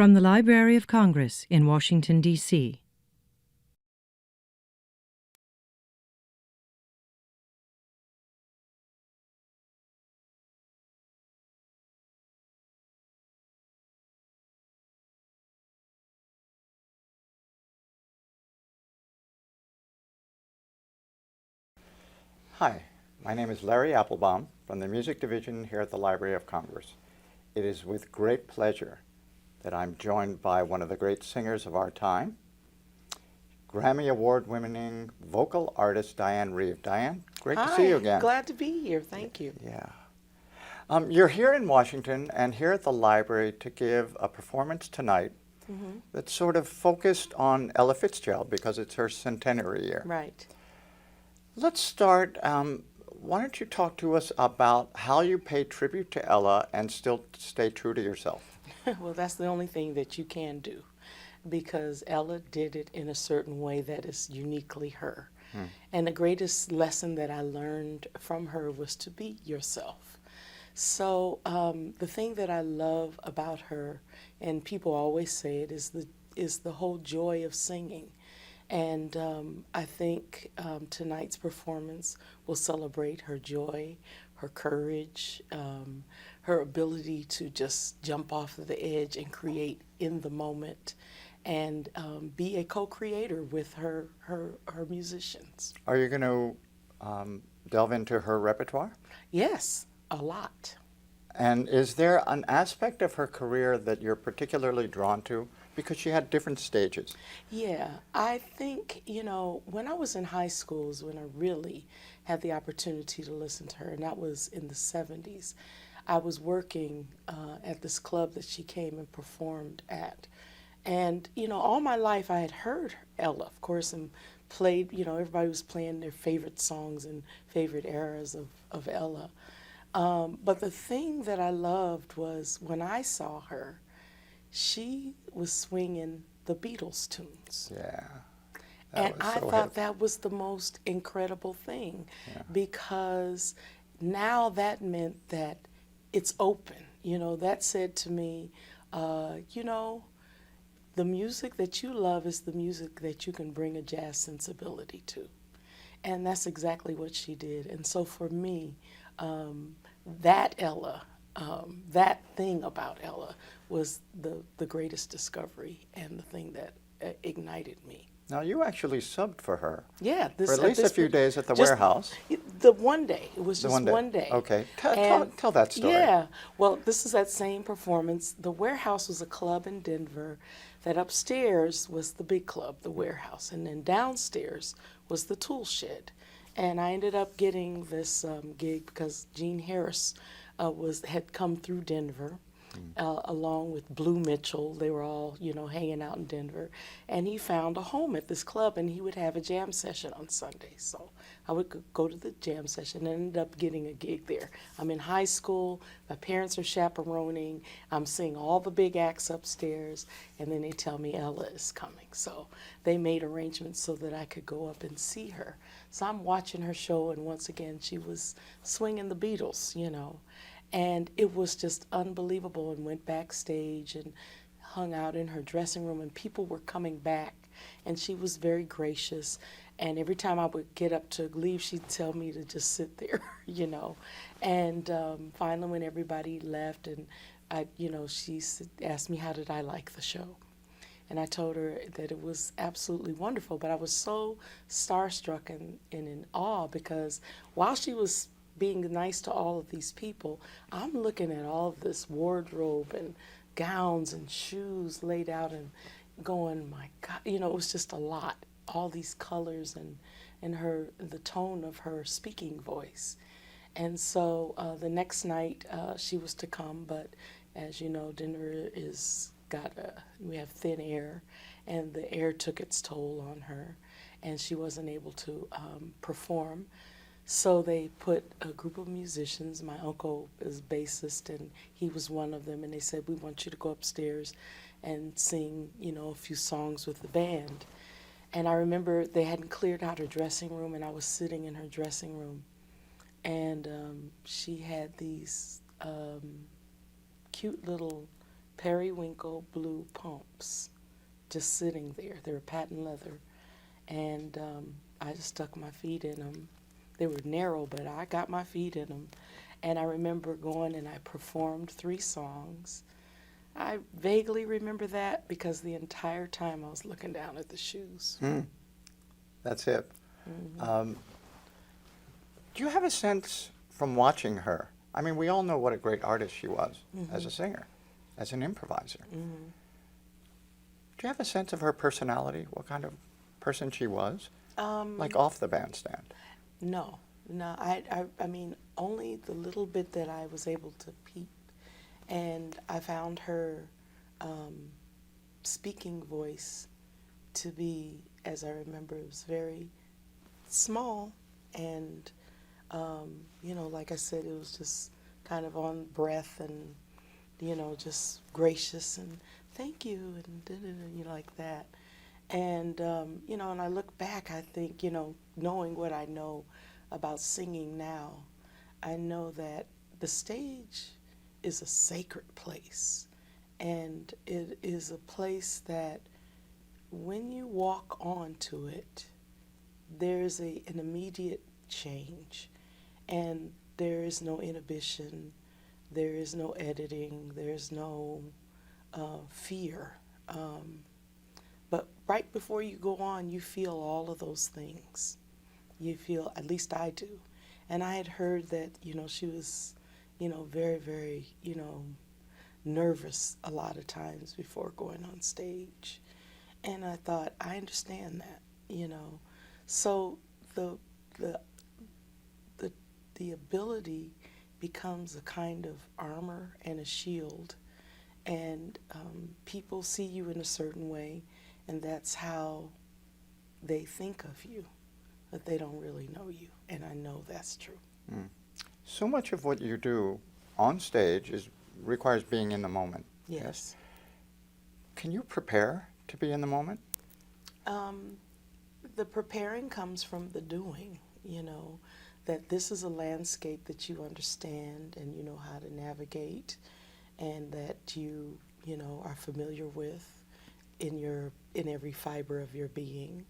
From the Library of Congress in Washington, D.C. Hi, my name is Larry Applebaum from the Music Division here at the Library of Congress. It is with great pleasure that I'm joined by one of the great singers of our time, Grammy Award-winning vocal artist Dianne Reeves. Dianne, great to see you again. Hi, glad to be here. Thank you. Yeah. You're here in Washington and here at the library to give a performance tonight that's sort of focused on Ella Fitzgerald because it's her centenary year. Right. Let's start. Why don't you talk to us about how you pay tribute to Ella and still stay true to yourself? Well, that's the only thing that you can do because Ella did it in a certain way that is uniquely her. And the greatest lesson that I learned from her was to be yourself. So the thing that I love about her, and people always say it, is the whole joy of singing. And I think tonight's performance will celebrate her joy, her courage, her ability to just jump off of the edge and create in the moment and be a co-creator with her musicians. Are you going to delve into her repertoire? Yes, a lot. And is there an aspect of her career that you're particularly drawn to? Because she had different stages. Yeah, I think, you know, when I was in high school is when I really had the opportunity to listen to her, and that was in the 70s. I was working at this club that she came and performed at. And, you know, all my life I had heard Ella, of course, and played, you know, everybody was playing their favorite songs and favorite eras of Ella. But the thing that I loved was when I saw her, she was swinging the Beatles tunes. Yeah. And I thought that was the most incredible thing because now that meant that it's open. You know, that said to me, you know, the music that you love is the music that you can bring a jazz sensibility to. And that's exactly what she did. And so for me, that Ella, that thing about Ella was the greatest discovery and the thing that ignited me. Now, you actually subbed for her. Yeah. For at least a few days at the warehouse. The one day. It was just one day. Okay. Tell that story. Yeah. Well, this is that same performance. The Warehouse was a club in Denver that upstairs was the big club, the Warehouse, and then downstairs was the tool shed. And I ended up getting this gig because Gene Harris had come through Denver along with Blue Mitchell. They were all, you know, hanging out in Denver. And he found a home at this club, and he would have a jam session on Sundays. So I would go to the jam session and ended up getting a gig there. I'm in high school. My parents are chaperoning. I'm seeing all the big acts upstairs. And then they tell me Ella is coming. So they made arrangements so that I could go up and see her. So I'm watching her show, and once again, she was swinging the Beatles, you know. And it was just unbelievable, and went backstage and hung out in her dressing room, and people were coming back, and she was very gracious. And every time I would get up to leave, she'd tell me to just sit there, you know. And finally, when everybody left, and she asked me how did I like the show. And I told her that it was absolutely wonderful, but I was so starstruck and in awe because while she was being nice to all of these people, I'm looking at all of this wardrobe and gowns and shoes laid out and going, my God, you know, it was just a lot. All these colors and the tone of her speaking voice. And so the next night she was to come, but as you know, Denver we have thin air, and the air took its toll on her, and she wasn't able to perform. So they put a group of musicians, my uncle is bassist, and he was one of them, and they said, we want you to go upstairs and sing, you know, a few songs with the band. And I remember they hadn't cleared out her dressing room, and I was sitting in her dressing room, and she had these cute little periwinkle blue pumps just sitting there. They were patent leather. And I just stuck my feet in them. They were narrow, but I got my feet in them. And I remember going and I performed 3 songs. I vaguely remember that because the entire time I was looking down at the shoes. That's it. Mm-hmm. Do you have a sense from watching her? I mean, we all know what a great artist she was as a singer, as an improviser. Do you have a sense of her personality, what kind of person she was, like off the bandstand? No. I mean, only the little bit that I was able to peep. And I found her speaking voice to be, as I remember, it was very small and, you know, like I said, it was just kind of on breath and, you know, just gracious and thank you and, you know, like that. And, you know, and I look back, I think, you know, knowing what I know about singing now, I know that the stage is a sacred place. And it is a place that when you walk onto it, there's an immediate change. And there is no inhibition, there is no editing, there's no fear. But right before you go on, you feel all of those things. You feel, at least I do. And I had heard that, you know, she was, you know, very, very, you know, nervous a lot of times before going on stage. And I thought, I understand that, you know. So the ability becomes a kind of armor and a shield. And people see you in a certain way, and that's how they think of you, but they don't really know you. And I know that's true. So much of what you do on stage requires being in the moment. Yes. Can you prepare to be in the moment? The preparing comes from the doing, you know, that this is a landscape that you understand and you know how to navigate, and that you know, are familiar with in every fiber of your being.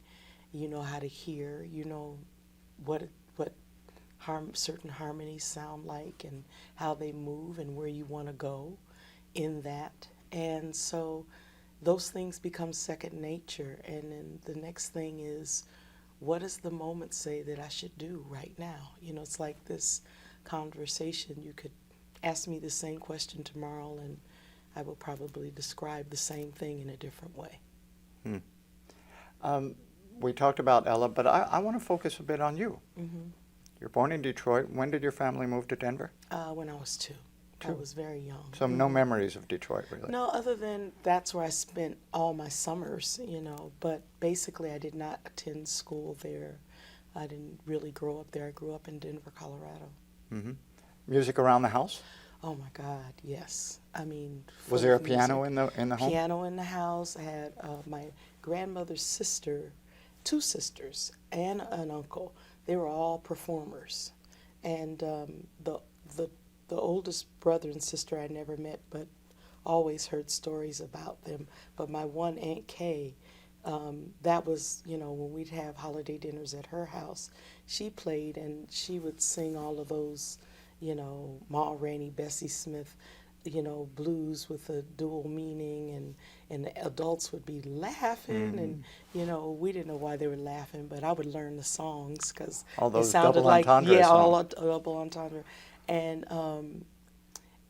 You know how to hear, you know what certain harmonies sound like and how they move and where you want to go in that. And so those things become second nature. And then the next thing is, what does the moment say that I should do right now? You know, it's like this conversation. You could ask me the same question tomorrow and I will probably describe the same thing in a different way. We talked about Ella, but I want to focus a bit on you. You're born in Detroit. When did your family move to Denver? When I was 2. I was very young. So no memories of Detroit, really? No, other than that's where I spent all my summers, you know. But basically, I did not attend school there. I didn't really grow up there. I grew up in Denver, Colorado. Music around the house? Oh my God, yes. I mean, was there a piano in the home? Piano in the house. I had my grandmother's sister, 2 sisters, and an uncle. They were all performers, and the oldest brother and sister I never met, but always heard stories about them. But my one Aunt Kay, that was, you know, when we'd have holiday dinners at her house, she played and she would sing all of those, you know, Ma Rainey, Bessie Smith, you know, blues with a dual meaning, and the adults would be laughing, and, you know, we didn't know why they were laughing, but I would learn the songs because it sounded like, all double entendre.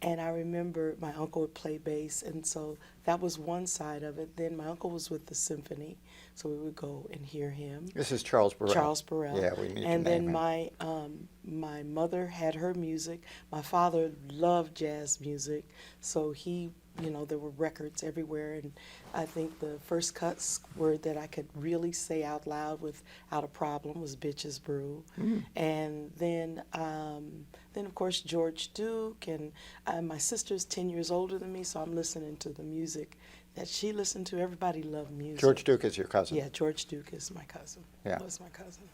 And I remember my uncle would play bass, and so that was one side of it. Then my uncle was with the symphony, so we would go and hear him. This is Charles Burrell. Charles Burrell. Yeah, we need and to name then him. my mother had her music. My father loved jazz music, so he, you know, there were records everywhere, and I think the first cuts word that I could really say out loud without a problem was Bitches Brew. And then of course George Duke, and my sister's 10 years older than me, so I'm listening to the music that she listened to. Everybody loved music. George Duke is your cousin? Yeah, George Duke is my cousin. Yeah. Was my cousin.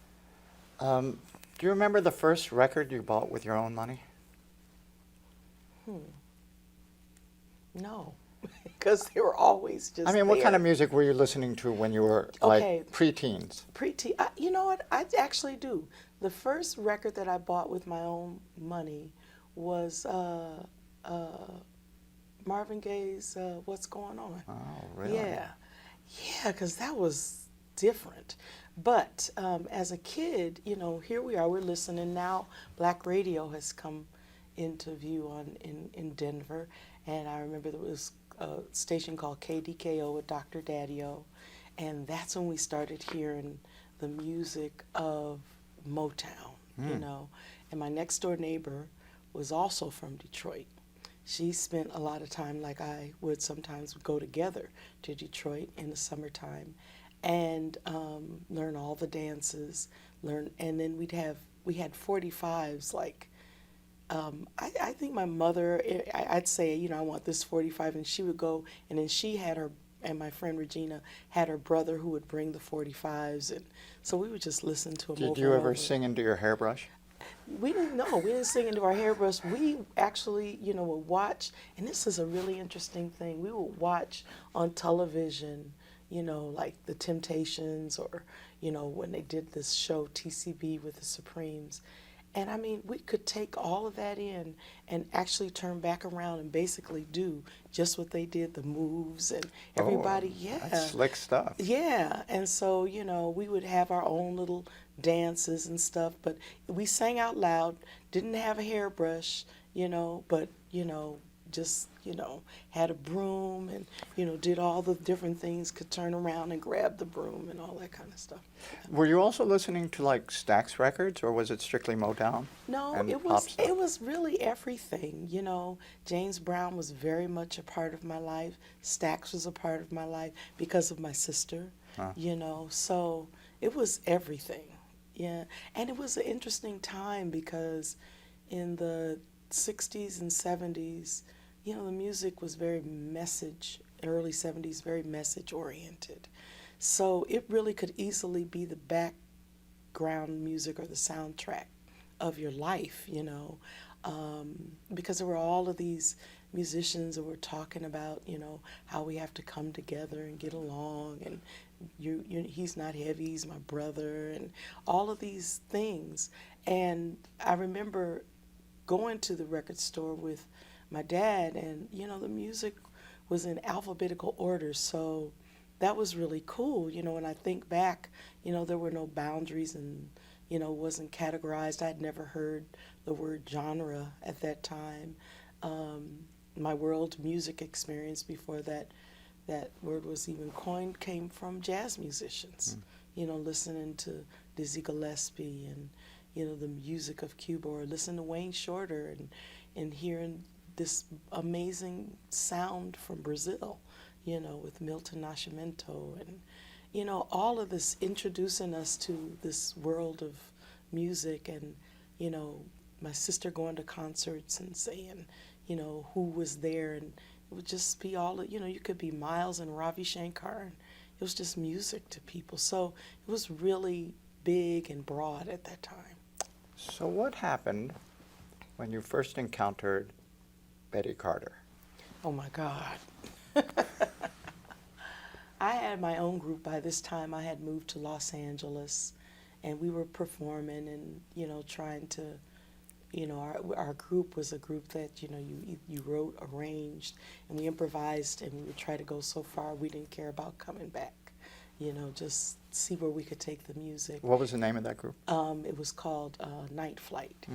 Do you remember the first record you bought with your own money? No. because they were always just I mean, what kind of there. music were you listening to when you were Okay. like preteens? You know what? I actually do. The first record that I bought with my own money was Marvin Gaye's "What's Going On." Oh, really? Yeah, because that was different. But as a kid, you know, here we are. We're listening now. Black radio has come into view in Denver, and I remember there was a station called KDKO with Dr. Daddio, and that's when we started hearing the music of Motown, you know. And my next door neighbor was also from Detroit. She spent a lot of time, like I would sometimes go together to Detroit in the summertime and learn all the dances, and then we had 45s, like, I think my mother, I'd say, you know, I want this 45, and she would go, and then she had her, and my friend Regina had her brother who would bring the 45s, and so we would just listen to them over Did you and ever over. sing into your hairbrush? We didn't sing into our hairbrush. We actually, you know, would watch, and this is a really interesting thing. We would watch on television, you know, like the Temptations, or, you know, when they did this show TCB with the Supremes. And I mean, we could take all of that in and actually turn back around and basically do just what they did, the moves, and everybody, That's slick stuff. Yeah, and so, you know, we would have our own little dances and stuff, but we sang out loud, didn't have a hairbrush, you know, but, you know, just, you know, had a broom and, you know, did all the different things, could turn around and grab the broom and all that kind of stuff. Were you also listening to like Stax Records, or was it strictly Motown? No, and it pop was stuff? it was really everything, you know. James Brown was very much a part of my life. Stax was a part of my life because of my sister, you know. So it was everything, yeah. And it was an interesting time because in the 60s and 70s, you know, the music was very early 70s, very message oriented. So it really could easily be the background music or the soundtrack of your life, you know, because there were all of these musicians that were talking about, you know, how we have to come together and get along, and he's not heavy, he's my brother, and all of these things. And I remember going to the record store with my dad, and, you know, the music was in alphabetical order, so that was really cool. You know, when I think back, you know, there were no boundaries, and, you know, wasn't categorized. I'd never heard the word genre at that time. My world music experience before that word was even coined came from jazz musicians, you know, listening to Dizzy Gillespie and, you know, the music of Cuba, or listening to Wayne Shorter and hearing this amazing sound from Brazil, you know, with Milton Nascimento, and, you know, all of this introducing us to this world of music, and, you know, my sister going to concerts and saying, you know, who was there, and it would just be all, you know, you could be Miles and Ravi Shankar, and it was just music to people. So it was really big and broad at that time. So what happened when you first encountered Betty Carter? Oh my God. I had my own group by this time. I had moved to Los Angeles, and we were performing and, you know, trying to, you know, our group was a group that, you know, you wrote, arranged, and we improvised, and we would try to go so far we didn't care about coming back, you know, just see where we could take the music. What was the name of that group? It was called Night Flight.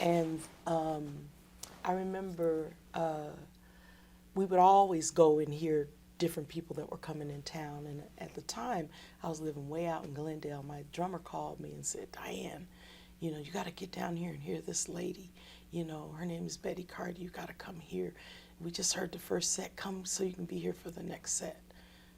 And I remember we would always go and hear different people that were coming in town. And at the time, I was living way out in Glendale. My drummer called me and said, "Dianne, you know, you got to get down here and hear this lady. You know, her name is Betty Carter. You got to come here. We just heard the first set. Come so you can be here for the next set."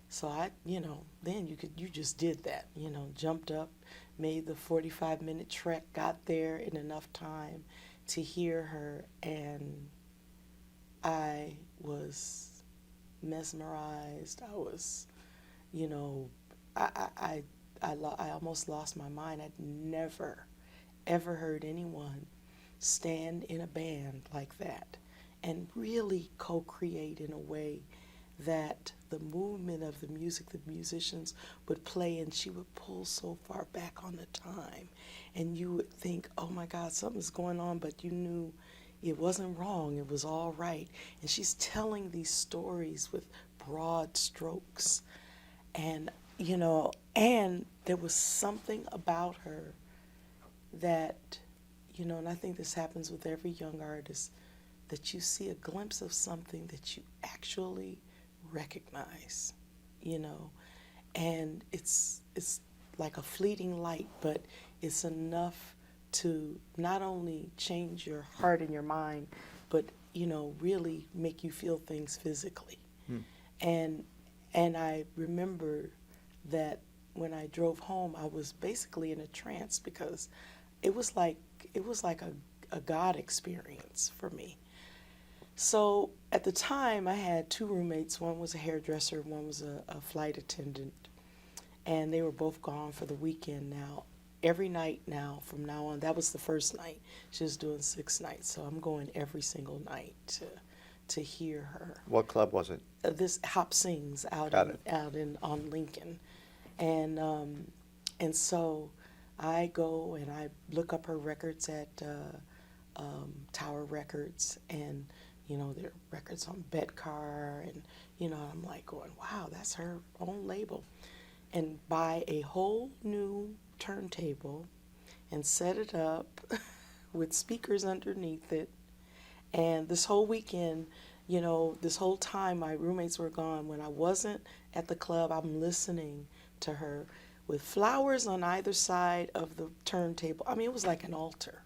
So I, you know, then you just did that, you know, jumped up, made the 45-minute trek, got there in enough time to hear her, and I was mesmerized. I was, you know, I almost lost my mind. I'd never, ever heard anyone stand in a band like that and really co-create in a way that the movement of the music the musicians would play, and she would pull so far back on the time, and you would think, oh my God, something's going on, but you knew it wasn't wrong, it was all right. And she's telling these stories with broad strokes, and and there was something about her that, and I think this happens with every young artist, that you see a glimpse of something that you actually recognize, and it's like a fleeting light, but it's enough to not only change your heart and your mind, but really make you feel things physically. And I remember that when I drove home, I was basically in a trance, because it was like a God experience for me. So at the time, I had two roommates. One was a hairdresser, one was a flight attendant, and they were both gone for the weekend now. Every night now, from now on, that was the first night. She was doing 6 nights, so I'm going every single night to hear her. What club was it? This Hop Sings out on Lincoln, and so I go and I look up her records at Tower Records, and there are records on Betcar, and I'm like going, wow, that's her own label, and buy a whole new turntable and set it up with speakers underneath it. And this whole weekend, this whole time my roommates were gone, when I wasn't at the club, I'm listening to her with flowers on either side of the turntable. I mean, it was like an altar.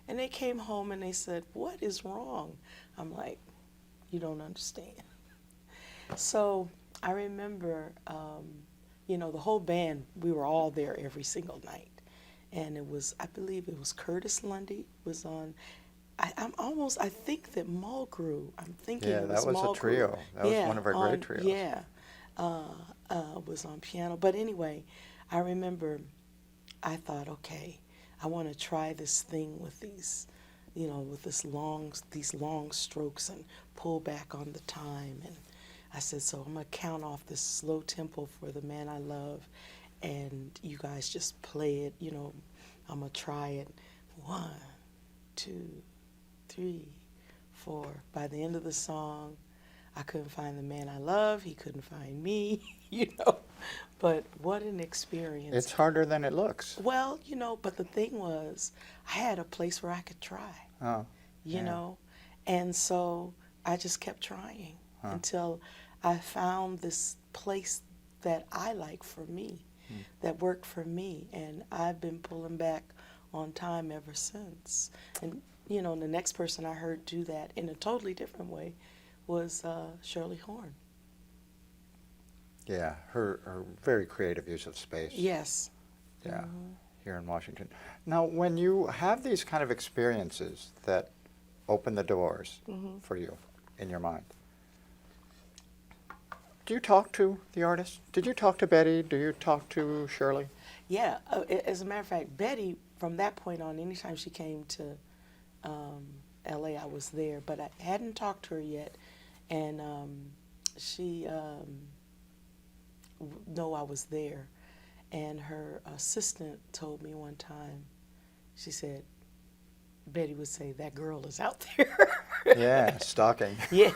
And they came home and they said, what is wrong? I'm like, you don't understand. So I remember, the whole band, we were all there every single night. And I believe it was Curtis Lundy was on. I think that Mulgrew, I'm thinking it was that was Mulgrew. a trio. That was one of our great trios. Yeah, was on piano. But anyway, I remember I thought, okay, I want to try this thing with these, with these long strokes and pull back on the time. And I said, so I'm going to count off this slow tempo for The Man I Love, and you guys just play it, I'm going to try it. 1, 2, 3, 4. By the end of the song, I couldn't find the man I love. He couldn't find me, But what an experience. It's harder than it looks. Well, but the thing was, I had a place where I could try, And so I just kept trying until I found this place that I like for me, that worked for me. And I've been pulling back on time ever since. And, the next person I heard do that in a totally different way was Shirley Horn. Yeah, her very creative use of space. Yes. Yeah, here in Washington. Now, when you have these kind of experiences that open the doors for you in your mind, do you talk to the artist? Did you talk to Betty? Do you talk to Shirley? Yeah, as a matter of fact, Betty, from that point on, anytime she came to L.A., I was there, but I hadn't talked to her yet, and she know I was there, and her assistant told me one time, she said, Betty would say, that girl is out there. Yeah, stalking. Yeah,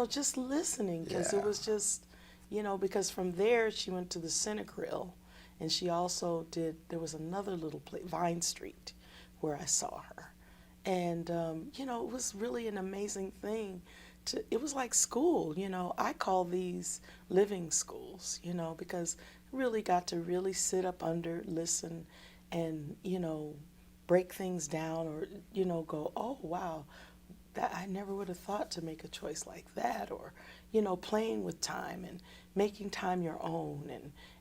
just listening, because it was just, because from there she went to the Senate Grill, and she also there was another little place, Vine Street, where I saw her. And, it was really an amazing thing. It was like school, I call these living schools, because I really got to really sit up under, listen, and, break things down, or, go, oh, wow, that I never would have thought to make a choice like that, or, playing with time and making time your own,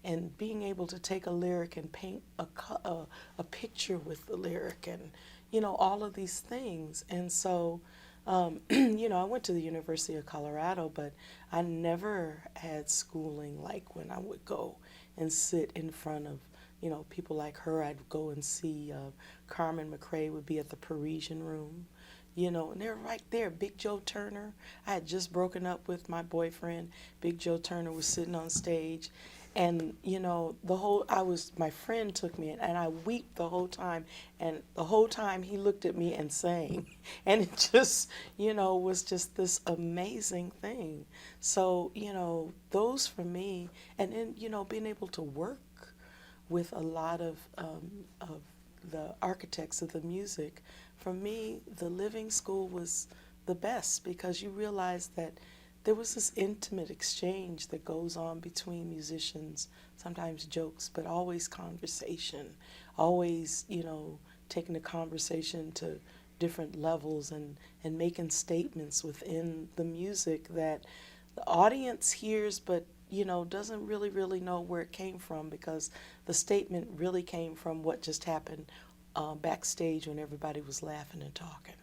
and being able to take a lyric and paint a picture with the lyric, and, all of these things. And so, I went to the University of Colorado, but I never had schooling like when I would go and sit in front of, people like her. I'd go and see Carmen McRae would be at the Parisian Room, you know, and they're right there. Big Joe Turner. I had just broken up with my boyfriend. Big Joe Turner was sitting on stage. And, you know, my friend took me in, and I wept the whole time. And the whole time he looked at me and sang. And it just, you know, was just this amazing thing. So, you know, those for me, and then, you know, being able to work with a lot of the architects of the music, for me, the living school was the best, because you realize that there was this intimate exchange that goes on between musicians, sometimes jokes, but always conversation, always, you know, taking the conversation to different levels and making statements within the music that the audience hears, but, you know, doesn't really know where it came from, because the statement really came from what just happened backstage when everybody was laughing and talking.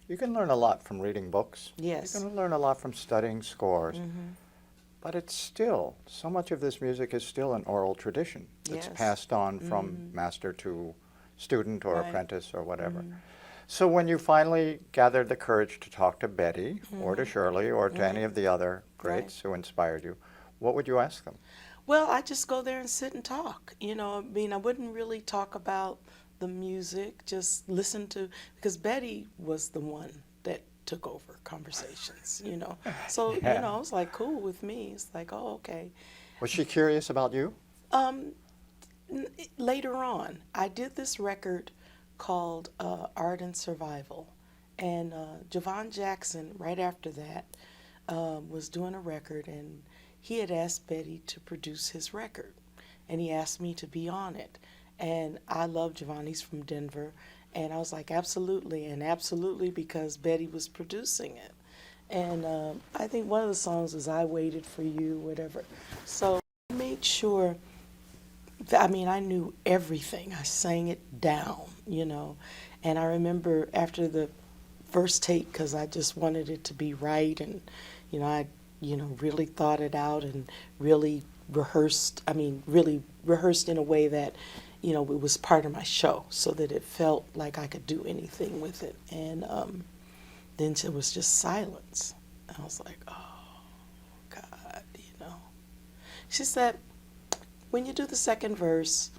You can learn a lot from reading books. Yes. You can learn a lot from studying scores. Mm-hmm. But it's still, so much of this music is still an oral tradition. It's Yes. passed on from Mm-hmm. master to student or Right. apprentice or whatever. Mm-hmm. So when you finally gathered the courage to talk to Betty or to Mm-hmm. Shirley or to Mm-hmm. any of the other greats who inspired you, what would you ask them? Well, I just go there and sit and talk. You know, I mean, I wouldn't really talk about the music, just listen to, because Betty was the one that took over conversations, you know. So, Yeah. you know, it's like cool with me. It's like, oh, okay. Was she curious about you? Later on, I did this record called Art and Survival. And Javon Jackson, right after that, was doing a record, and he had asked Betty to produce his record. And he asked me to be on it. And I love Javon. He's from Denver. And I was like, absolutely. And absolutely because Betty was producing it. And I think one of the songs was I Waited for You, whatever. So I made sure, I mean, I knew everything. I sang it down, you know. And I remember after the first take, because I just wanted it to be right. And, you know, I, you know, really thought it out and really rehearsed in a way that, you know, it was part of my show, so that it felt like I could do anything with it. And then it was just silence. I was like, oh, God, you know. She said, when you do the second verse,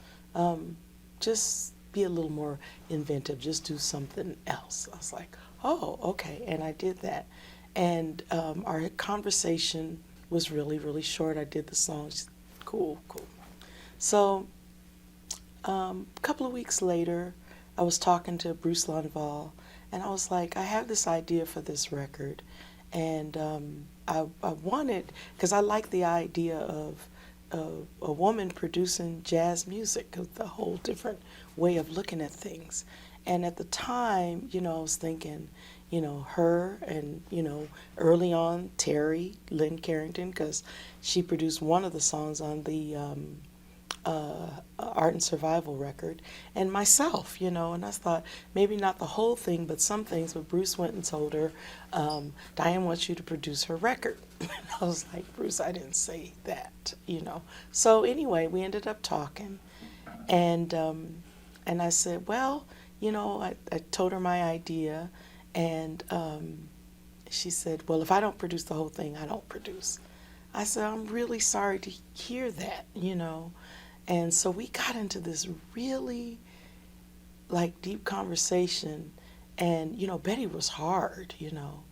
just be a little more inventive. Just do something else. I was like, oh, okay. And I did that. And our conversation was really short. I did the song. She said, cool. So a couple of weeks later, I was talking to Bruce Lundvall, and I was like, I have this idea for this record, and I wanted, because I like the idea of a woman producing jazz music, a whole different way of looking at things. And at the time, you know, I was thinking, you know, her and, you know, early on, Terry Lynn Carrington, because she produced one of the songs on the Art and Survival record, and myself, you know. And I thought maybe not the whole thing, but some things. But Bruce went and told her, Dianne wants you to produce her record. And I was like, Bruce, I didn't say that, you know. So anyway, we ended up talking, and I said, well, you know, I told her my idea, and she said, well, if I don't produce the whole thing, I don't produce. I said, I'm really sorry to hear that, you know. And so we got into this really, like, deep conversation. And, you know, Betty was hard, you know.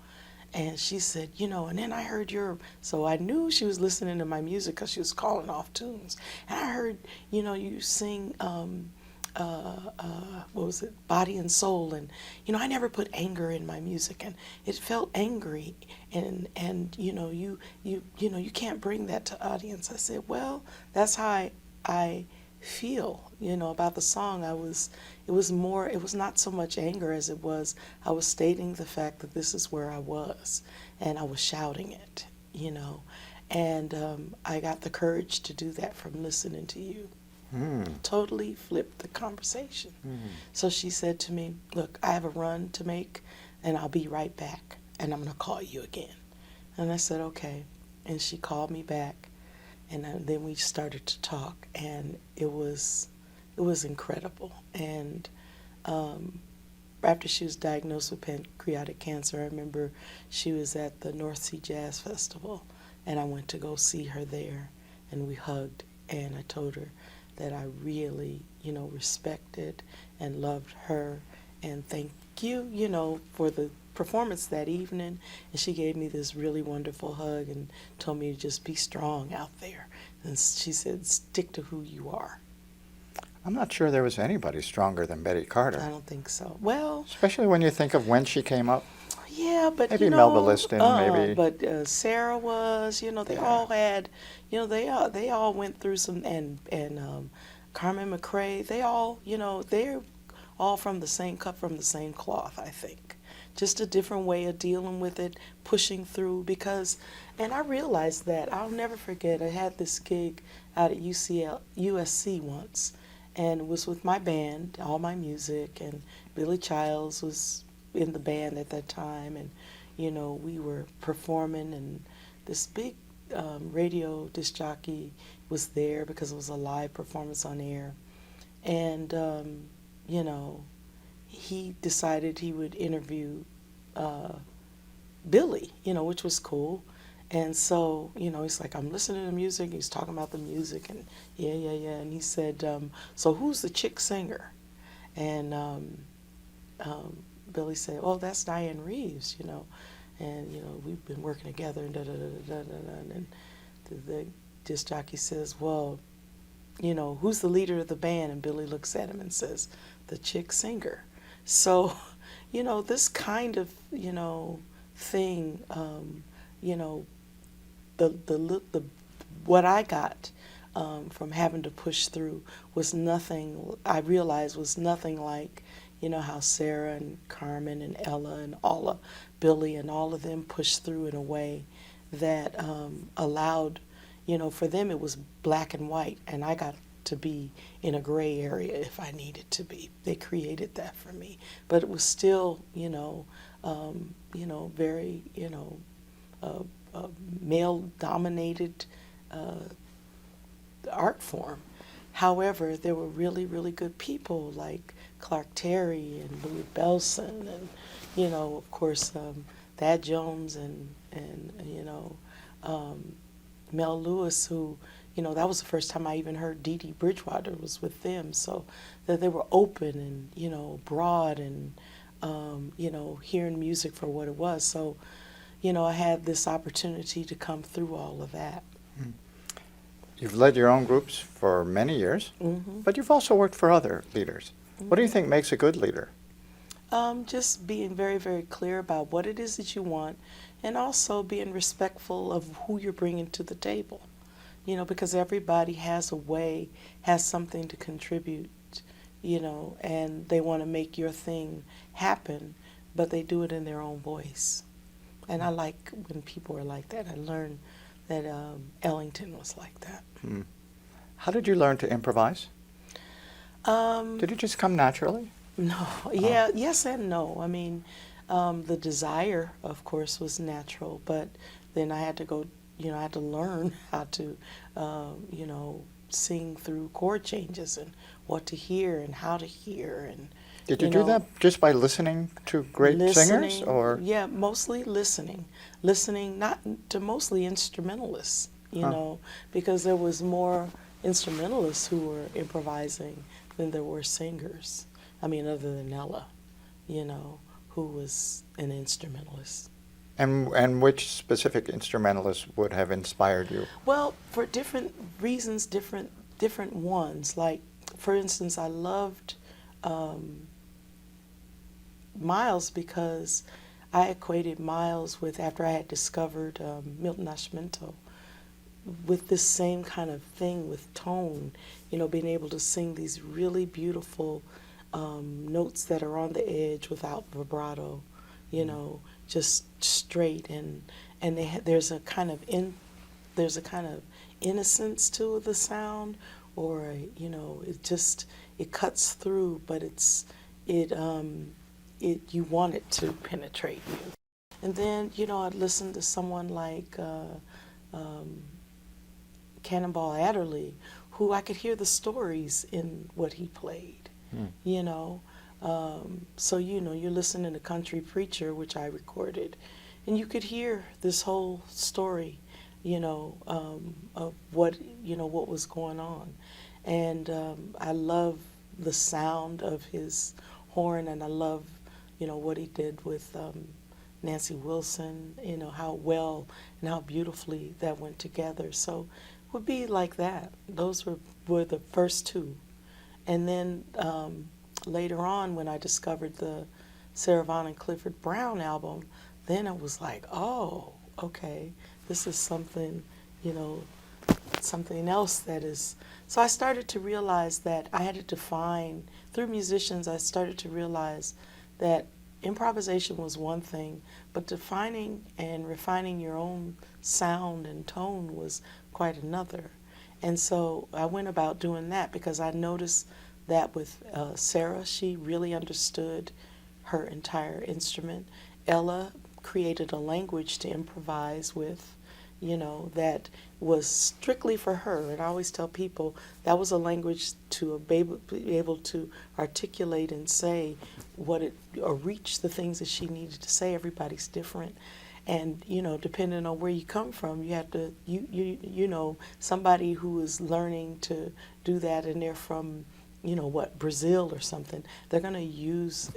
And she said, you know, and then I heard so I knew she was listening to my music because she was calling off tunes. And I heard, you know, you sing, what was it, Body and Soul. And, you know, I never put anger in my music. And it felt angry. And you know, you can't bring that to audience. I said, well, that's how I feel, you know, about the song. It was not so much anger as it was, I was stating the fact that this is where I was, and I was shouting it, you know. And I got the courage to do that from listening to you. Totally flipped the conversation. So she said to me, look, I have a run to make, and I'll be right back, and I'm going to call you again. And I said, okay. And she called me back. And then we started to talk, and it was incredible. And after she was diagnosed with pancreatic cancer, I remember she was at the North Sea Jazz Festival, and I went to go see her there, and we hugged, and I told her that I really, respected and loved her, and thank you, for the performance that evening. And she gave me this really wonderful hug and told me to just be strong out there. And she said, stick to who you are. I'm not sure there was anybody stronger than Betty Carter. I don't think so. Well, especially when you think of when she came up. Yeah, but maybe Melba Liston, maybe. But Sarah was, they all had, they all went through some, and Carmen McRae, they all, they're all from the same cup, from the same cloth, I think. Just a different way of dealing with it, pushing through, because, and I realized that, I'll never forget, I had this gig out at USC once, and it was with my band, all my music, and Billy Childs was in the band at that time, and we were performing, and this big radio disc jockey was there because it was a live performance on air, and he decided he would interview Billy, which was cool. And so, he's like, I'm listening to music. He's talking about the music, and yeah. And he said, so who's the chick singer? And Billy said, oh, that's Dianne Reeves, and, we've been working together, and and the disc jockey says, well, who's the leader of the band? And Billy looks at him and says, the chick singer. So, this kind of, thing, the what I got from having to push through was nothing, I realized was nothing like, how Sarah and Carmen and Ella and Billy and all of them pushed through in a way that allowed, for them it was black and white, and I got to be in a gray area if I needed to be. They created that for me, but it was still, very, male-dominated art form. However, there were really, really good people like Clark Terry and Louis Bellson, and of course, Thad Jones and Mel Lewis, who, that was the first time I even heard Dee Dee Bridgewater was with them. So that they were open and, broad and, hearing music for what it was. So, I had this opportunity to come through all of that. You've led your own groups for many years, but you've also worked for other leaders. What do you think makes a good leader? Just being very, very clear about what it is that you want, and also being respectful of who you're bringing to the table. Because everybody has a way, has something to contribute, and they want to make your thing happen, but they do it in their own voice. And I like when people are like that. I learned that Ellington was like that. How did you learn to improvise? Did it just come naturally? No. Yeah. Yes and no. I mean, the desire, of course, was natural, but then I had to go, I had to learn how to, sing through chord changes and what to hear and how to hear. And did you do that just by listening to great singers, or? Yeah, mostly listening. Listening, not to mostly instrumentalists, because there was more instrumentalists who were improvising than there were singers. I mean, other than Ella, who was an instrumentalist. And which specific instrumentalist would have inspired you? Well, for different reasons, different ones. Like, for instance, I loved Miles because I equated Miles with, after I had discovered Milton Nascimento, with this same kind of thing with tone, being able to sing these really beautiful notes that are on the edge without vibrato, just straight, and there's a kind of innocence to the sound, or it cuts through, but you want it to penetrate you. And then I'd listen to someone like Cannonball Adderley, who I could hear the stories in what he played. So, you know, you're listening to Country Preacher, which I recorded, and you could hear this whole story, you know, of what, you know, what was going on. And I love the sound of his horn, and I love, you know, what he did with Nancy Wilson, you know, how well and how beautifully that went together. So it would be like that. Those were the first two. And then later on, when I discovered the Sarah Vaughan and Clifford Brown album, then it was like, oh, okay, this is something, you know, something else that is. So I started to realize that I had to define, through musicians, I started to realize that improvisation was one thing, but defining and refining your own sound and tone was quite another. And so I went about doing that because I noticed that with Sarah, she really understood her entire instrument. Ella created a language to improvise with, you know, that was strictly for her. And I always tell people that was a language to be able to articulate and say what it, or reach the things that she needed to say. Everybody's different. And, you know, depending on where you come from, you have to, you know, somebody who is learning to do that and they're from, you know, what, Brazil or something, they're going to use,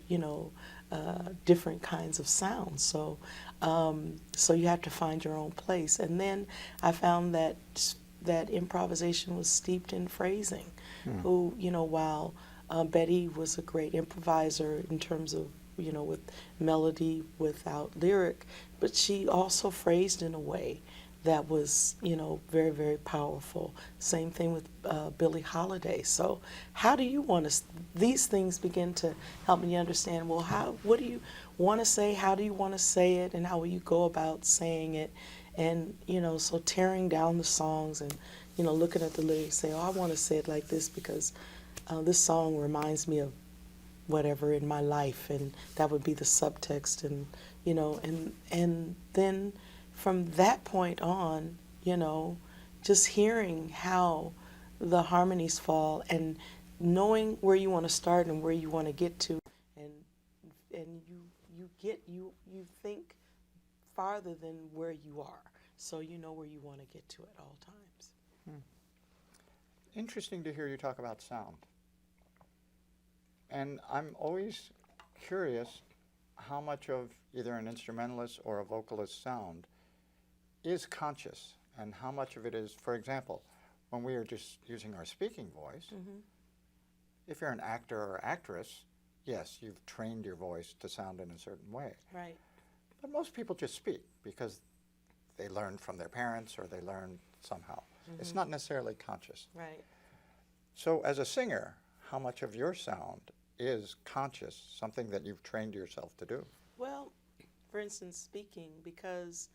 you know, different kinds of sounds. So, so you have to find your own place. And then I found that improvisation was steeped in phrasing. Who, you know, while Betty was a great improviser in terms of, you know, with melody without lyric, but she also phrased in a way that was, you know, very, very powerful. Same thing with Billie Holiday. So how do you want to, these things begin to help me understand, well, what do you want to say, how do you want to say it, and how will you go about saying it? And, you know, so tearing down the songs and, you know, looking at the lyrics, say, oh, I want to say it like this because this song reminds me of whatever in my life, and that would be the subtext, and, you know, and then from that point on, you know, just hearing how the harmonies fall and knowing where you want to start and where you want to get to, and you think farther than where you are, so you know where you want to get to at all times. Interesting to hear you talk about sound. And I'm always curious how much of either an instrumentalist or a vocalist sound is conscious and how much of it is, for example, when we are just using our speaking voice, if you're an actor or actress, yes, you've trained your voice to sound in a certain way. Right. But most people just speak because they learn from their parents or they learn somehow. It's not necessarily conscious. Right. So as a singer, how much of your sound is conscious, something that you've trained yourself to do? Well, for instance, speaking, because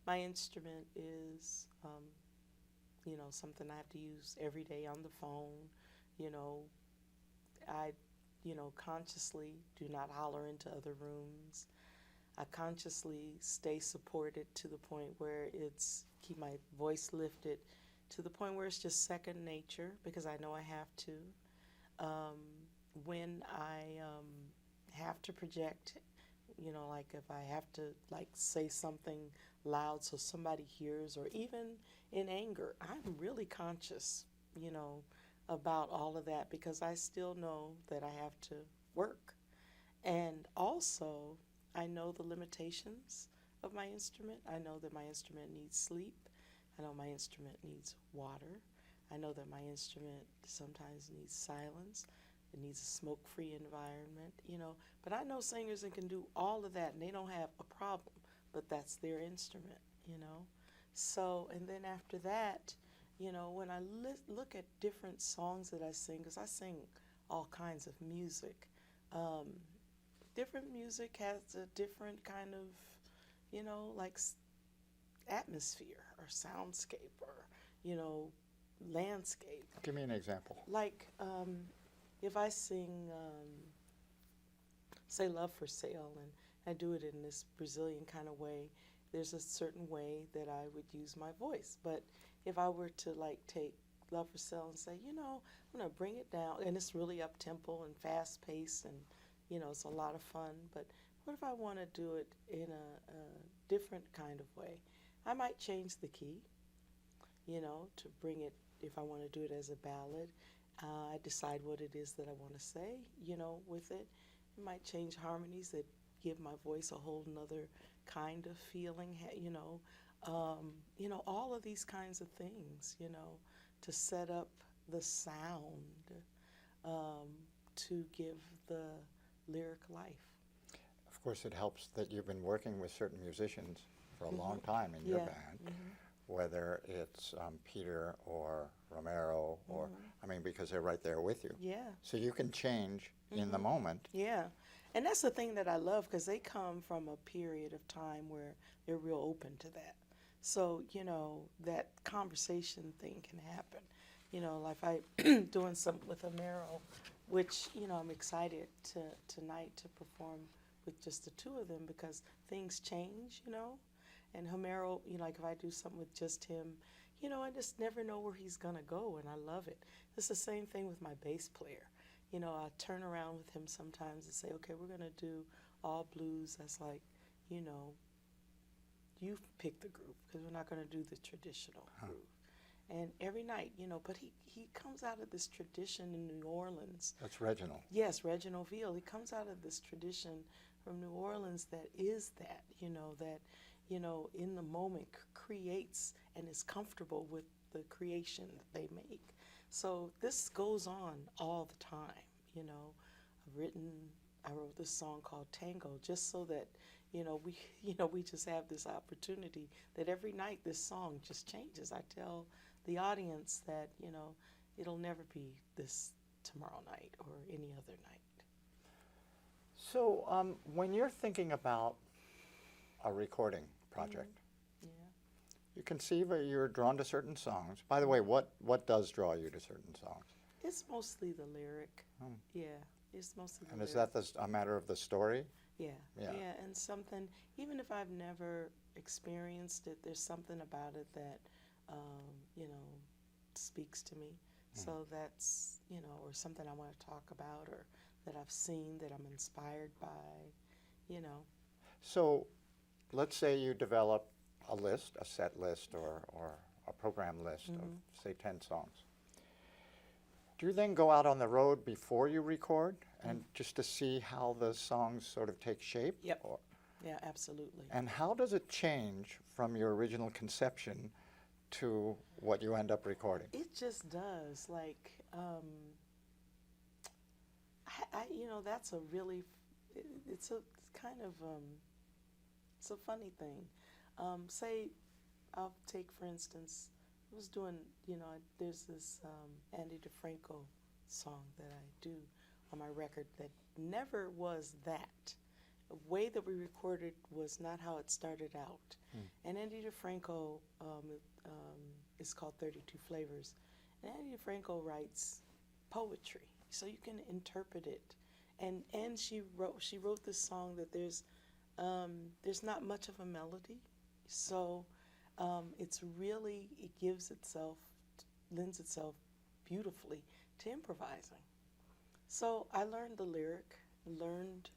my instrument is, you know, something I have to use every day on the phone. You know, I, you know, consciously do not holler into other rooms. I consciously stay supported to the point where it's, keep my voice lifted to the point where it's just second nature because I know I have to. When I have to project, you know, like if I have to like say something loud so somebody hears, or even in anger, I'm really conscious, you know, about all of that because I still know that I have to work. And also, I know the limitations of my instrument. I know that my instrument needs sleep. I know my instrument needs water. I know that my instrument sometimes needs silence. It needs a smoke-free environment, you know. But I know singers that can do all of that and they don't have a problem, but that's their instrument, you know. So, and then after that, you know, when I look at different songs that I sing, because I sing all kinds of music, different music has a different kind of, you know, like atmosphere or soundscape or, you know, landscape. Give me an example. Like, if I sing, say, Love for Sale, and I do it in this Brazilian kind of way, there's a certain way that I would use my voice. But if I were to, like, take love for sale and say, I'm going to bring it down. And it's really up-tempo and fast-paced and, it's a lot of fun. But what if I want to do it in a different kind of way? I might change the key, to bring it, if I want to do it as a ballad. I decide what it is that I want to say, with it. I might change harmonies that give my voice a whole nother kind of feeling, all of these kinds of things, to set up the sound, to give the lyric life. Of course, it helps that you've been working with certain musicians for a long time in your band, whether it's Peter or Romero, or, because they're right there with you. Yeah. So you can change in the moment. Yeah. And that's the thing that I love, because they come from a period of time where they're real open to that. So, that conversation thing can happen. Like I doing something with Romero, which, I'm excited tonight to perform with just the two of them, because things change, And Romero, like if I do something with just him, I just never know where he's going to go, and I love it. It's the same thing with my bass player. I turn around with him sometimes and say, okay, we're going to do all blues. That's like, you pick the groove, because we're not going to do the traditional groove. And every night, but he comes out of this tradition in New Orleans. That's Reginald. Yes, Reginald Veal. He comes out of this tradition from New Orleans that is that, in the moment creates and is comfortable with the creation that they make. So this goes on all the time, I wrote this song called Tango, just so that, we just have this opportunity that every night this song just changes. I tell the audience that, it'll never be this tomorrow night or any other night. So when you're thinking about a recording project, you conceive or you're drawn to certain songs. By the way, what does draw you to certain songs? It's mostly the lyric. Yeah, it's mostly the lyric. And is that a matter of the story? Yeah, and something, even if I've never experienced it, there's something about it that, speaks to me. So that's, or something I want to talk about, or that I've seen, that I'm inspired by, So let's say you develop a list, a set list, or a program list of, say, 10 songs. Do you then go out on the road before you record and just to see how the songs sort of take shape? Yep. Yeah, absolutely. And how does it change from your original conception to what you end up recording? It just does. Like, that's a really, it's a kind of, it's a funny thing. Say, I'll take, for instance, I was doing, there's this Andy DeFranco song that I do on my record that never was that. The way that we recorded was not how it started out. And Andy DeFranco is called 32 Flavors. And Andy DeFranco writes poetry, so you can interpret it. And she wrote this song that there's not much of a melody, so it lends itself beautifully to improvising. So I learned the lyric, learned,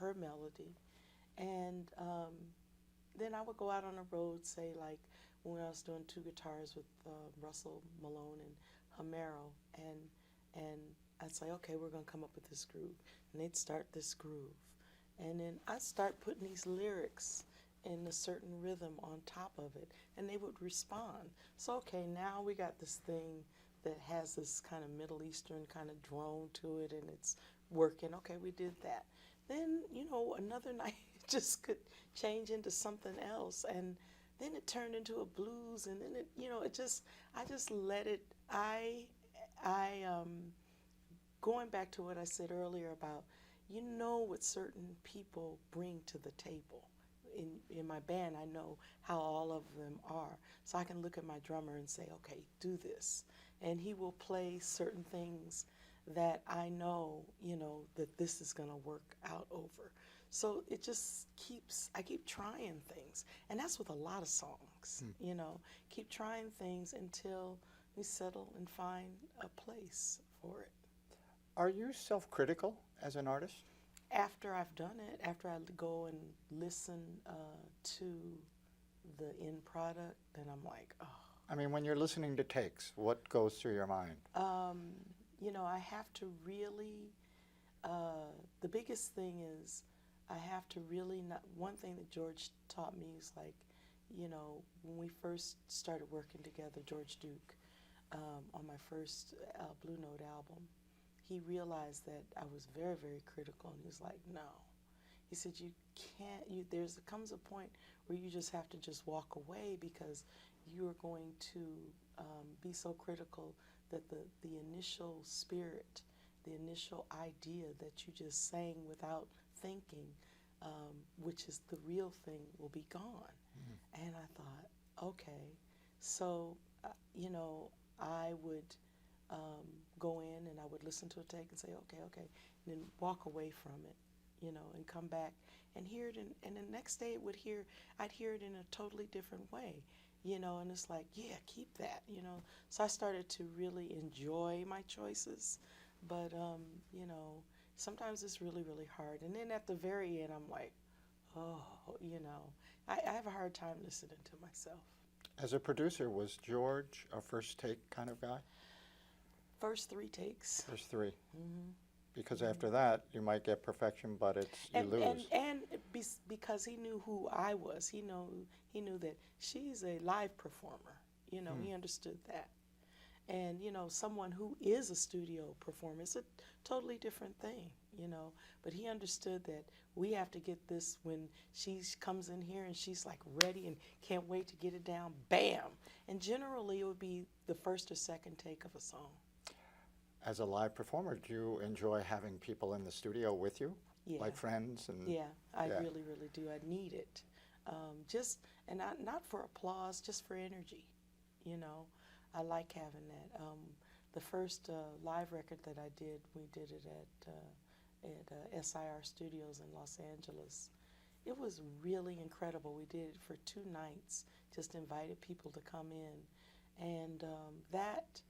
her melody, and then I would go out on the road, say, like when I was doing two guitars with Russell Malone and Romero, and I'd say, okay, we're going to come up with this groove, and they'd start this groove, and then I'd start putting these lyrics in a certain rhythm on top of it, and they would respond. So, okay, now we got this thing that has this kind of Middle Eastern kind of drone to it, and it's working. Okay, we did that. Then, another night it just could change into something else, and then it turned into a blues, and then I just let it. Going back to what I said earlier about, what certain people bring to the table. In my band, I know how all of them are. So I can look at my drummer and say, okay, do this. And he will play certain things that I know, that this is going to work out over. So it just I keep trying things. And that's with a lot of songs, keep trying things until, we settle and find a place for it. Are you self-critical as an artist? After I've done it, after I go and listen to the end product, then I'm like, oh. I mean, when you're listening to takes, what goes through your mind? You know, I have to really, the biggest thing is I have to really not, one thing that George taught me is like, you know, when we first started working together, George Duke, on my first Blue Note album, he realized that I was very, very critical, and he was like, no. He said, you can't, there comes a point where you just have to just walk away because you are going to be so critical that the initial spirit, the initial idea that you just sang without thinking, which is the real thing, will be gone. Mm-hmm. And I thought, okay. So, you know, I would go in and I would listen to a take and say, okay, and then walk away from it, you know, and come back and hear it, and the next day I'd hear it in a totally different way, you know, and it's like, yeah, keep that, you know. So I started to really enjoy my choices, but, you know, sometimes it's really, really hard. And then at the very end, I'm like, oh, you know, I have a hard time listening to myself. As a producer, was George a first take kind of guy? First 3 takes. First 3. Mm-hmm. Because after that, you might get perfection, but you lose. And because he knew who I was, he knew that she's a live performer. You know, he understood that. And, you know, someone who is a studio performer is a totally different thing, you know. But he understood that we have to get this when she comes in here and she's like ready and can't wait to get it down, bam. And generally it would be the first or second take of a song. As a live performer, do you enjoy having people in the studio with you? Yeah. Like friends? Yeah, I really, really do. I need it. Not for applause, just for energy, you know. I like having that. The first live record that I did, we did it at SIR Studios in Los Angeles. It was really incredible. We did it for 2 nights, just invited people to come in. And that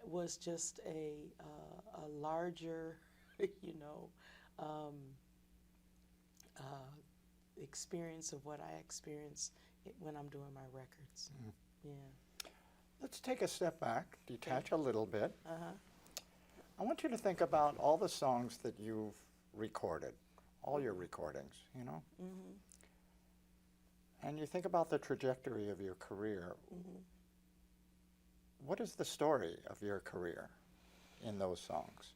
was just a larger, you know, experience of what I experience when I'm doing my records. Mm. Yeah. Let's take a step back, detach a little bit. Uh-huh. I want you to think about all the songs that you've recorded, all your recordings, you know? Mm-hmm. And you think about the trajectory of your career. Mm-hmm. What is the story of your career in those songs?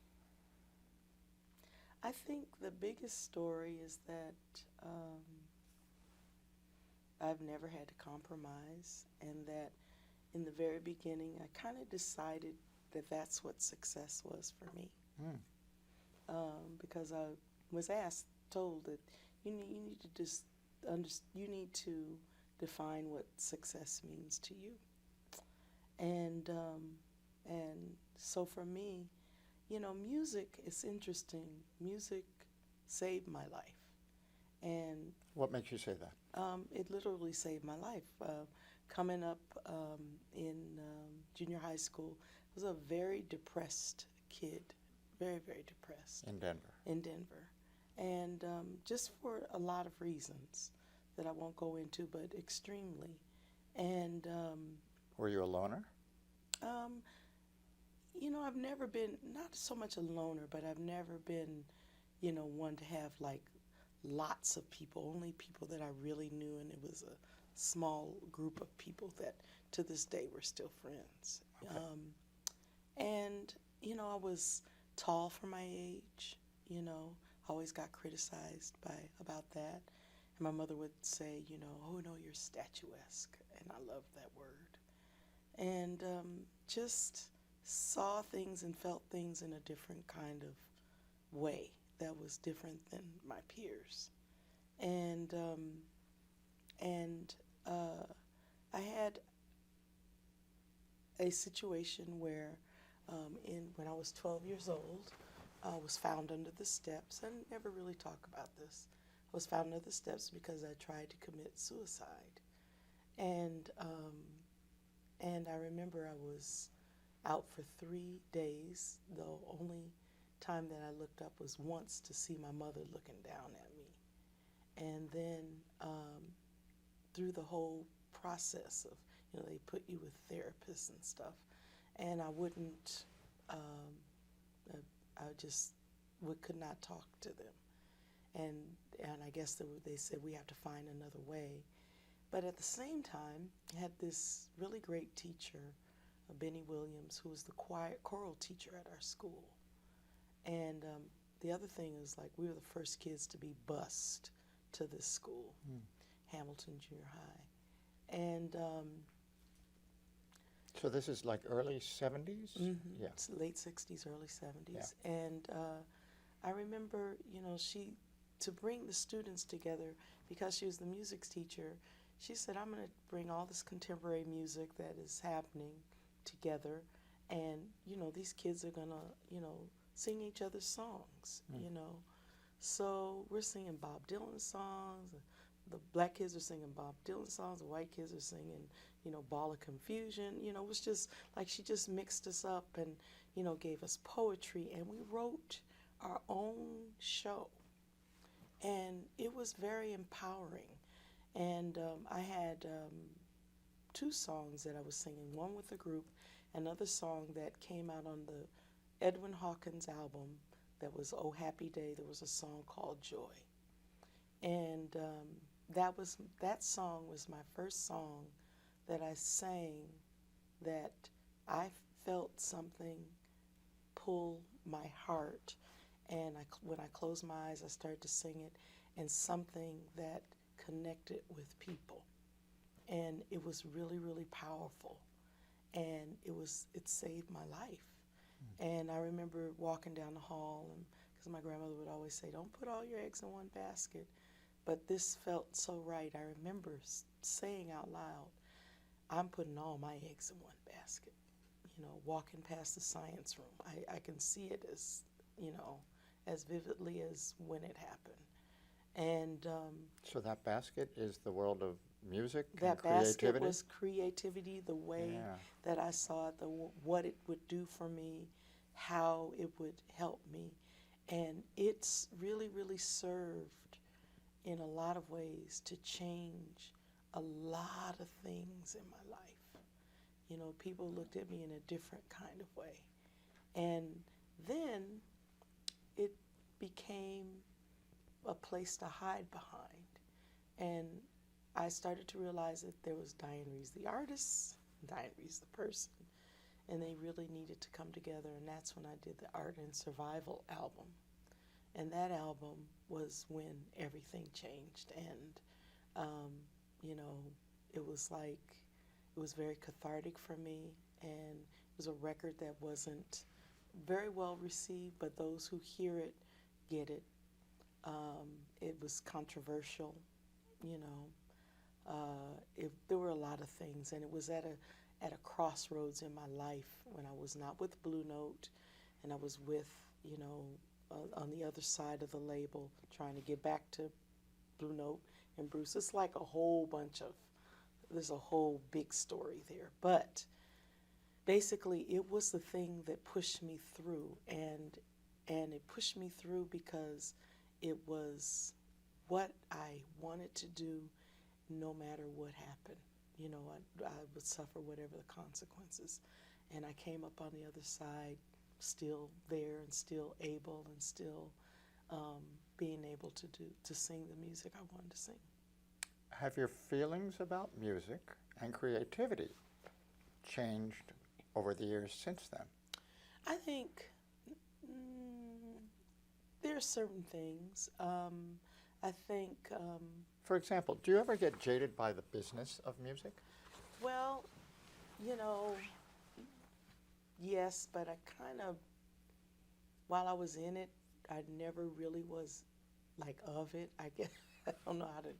I think the biggest story is that I've never had to compromise, and that in the very beginning I kind of decided that that's what success was for me. Because I was told that you need to just you need to define what success means to you. And so for me, you know, music is interesting. Music saved my life. And what makes you say that? It literally saved my life. Coming up in junior high school, I was a very depressed kid, very, very depressed. In Denver? In Denver. And just for a lot of reasons that I won't go into, but extremely. And were you a loner? You know, I've never been, not so much a loner, but I've never been, you know, one to have like lots of people, only people that I really knew, and it was a small group of people that to this day we're still friends. Okay. And, you know, I was tall for my age, you know, always got criticized about that. And my mother would say, you know, oh no, you're statuesque, and I love that word. And just saw things and felt things in a different kind of way that was different than my peers. And I had a situation where when I was 12 years old, I was found under the steps. I never really talk about this. I was found under the steps because I tried to commit suicide. And I remember I was out for 3 days. The only time that I looked up was once to see my mother looking down at me. And then through the whole process of, they put you with therapists and stuff, and I wouldn't, I just could not talk to them. And I guess they said we have to find another way. But at the same time, I had this really great teacher, Benny Williams, who was the choral teacher at our school. And the other thing is, like, we were the first kids to be bused to this school, Hamilton Junior High. And so this is like early 70s? Mm-hmm. Yeah. It's late 60s, early 70s. Yeah. And I remember, she, to bring the students together, because she was the music teacher, she said, I'm going to bring all this contemporary music that is happening together, and, these kids are going to, sing each other's songs, So we're singing Bob Dylan songs. The black kids are singing Bob Dylan songs. The white kids are singing, Ball of Confusion. It was just like she just mixed us up and, gave us poetry. And we wrote our own show. And it was very empowering. And I had 2 songs that I was singing, one with the group, another song that came out on the Edwin Hawkins album that was Oh Happy Day. There was a song called Joy. And that song was my first song that I sang that I felt something pull my heart. And when I closed my eyes, I started to sing it, and something that connected with people. And it was really, really powerful. And it saved my life. And I remember walking down the hall, and because my grandmother would always say, don't put all your eggs in one basket. But this felt so right. I remember saying out loud, I'm putting all my eggs in one basket. Walking past the science room, I can see it as, as vividly as when it happened. And so that basket is the world of music and that creativity? basket was creativity, the way that I saw it, what it would do for me, how it would help me. And it's really, really served in a lot of ways to change a lot of things in my life. People looked at me in a different kind of way. And then it became a place to hide behind. And I started to realize that there was Dianne Reeves the artist, Dianne Reeves the person, and they really needed to come together. And that's when I did the Art and Survival album. And that album was when everything changed. And, it was very cathartic for me. And it was a record that wasn't very well received, but those who hear it get it. It was controversial, there were a lot of things, and it was at a crossroads in my life when I was not with Blue Note, and I was with, on the other side of the label, trying to get back to Blue Note and Bruce. It's like there's a whole big story there, but basically it was the thing that pushed me through, and it pushed me through because it was what I wanted to do no matter what happened. I would suffer whatever the consequences. And I came up on the other side still there and still able and still being able to sing the music I wanted to sing. Have your feelings about music and creativity changed over the years since then? I think there are certain things. I think... For example, do you ever get jaded by the business of music? Well, yes, but I kind of, while I was in it, I never really was of it. I guess I don't know how to